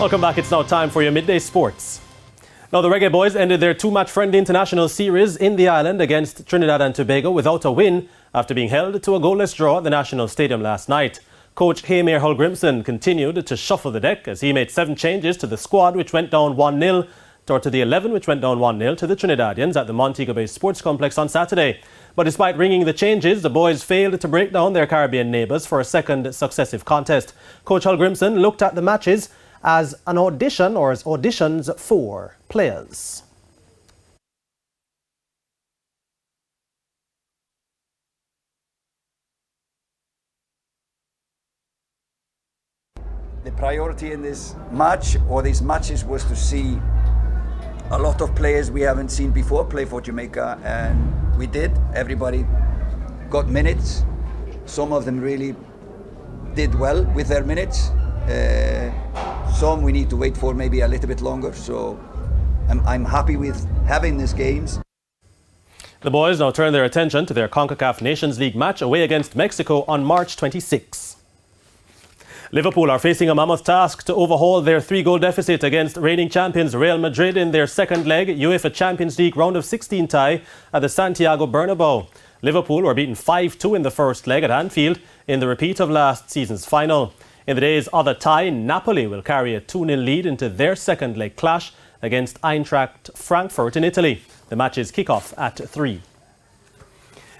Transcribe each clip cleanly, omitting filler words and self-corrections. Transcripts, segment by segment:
Welcome back. It's now time for your midday sports. Now, the Reggae Boys ended their two-match friendly international series in the island against Trinidad and Tobago without a win after being held to a goalless draw at the National Stadium last night. Coach Hamir Hulgrimson continued to shuffle the deck as he made 7 changes to the squad, which went down 1-0, or to the 11, which went down 1-0 to the Trinidadians at the Montego Bay Sports Complex on Saturday. But despite ringing the changes, the boys failed to break down their Caribbean neighbours for a second successive contest. Coach Hulgrimson looked at the matches as an audition or as auditions for players. The priority in this match or these matches was to see a lot of players we haven't seen before play for Jamaica, and we did. Everybody got minutes. Some of them really did well with their minutes. Some we need to wait for maybe a little bit longer, so I'm happy with having these games. The boys now turn their attention to their CONCACAF Nations League match away against Mexico on March 26. Liverpool are facing a mammoth task to overhaul their 3-goal deficit against reigning champions Real Madrid in their second leg UEFA Champions League round of 16 tie at the Santiago Bernabeu. Liverpool were beaten 5-2 in the first leg at Anfield in the repeat of last season's final. In the day's other tie, Napoli will carry a 2-0 lead into their second leg clash against Eintracht Frankfurt in Italy. The matches kick off at 3.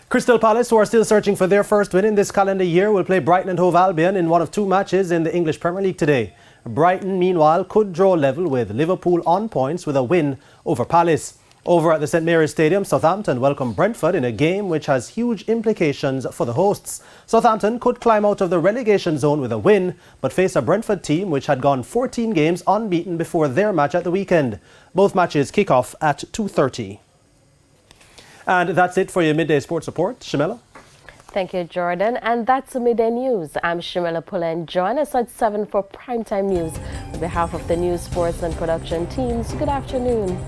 Crystal Palace, who are still searching for their first win in this calendar year, will play Brighton and Hove Albion in one of 2 matches in the English Premier League today. Brighton, meanwhile, could draw level with Liverpool on points with a win over Palace. Over at the St Mary's Stadium, Southampton welcome Brentford in a game which has huge implications for the hosts. Southampton could climb out of the relegation zone with a win, but face a Brentford team which had gone 14 games unbeaten before their match at the weekend. Both matches kick off at 2:30. And that's it for your Midday Sports Report. Shamela? Thank you, Jordan. And that's the Midday News. I'm Shamela Pullen. Join us at 7 for Primetime News. On behalf of the news, sports and production teams, good afternoon.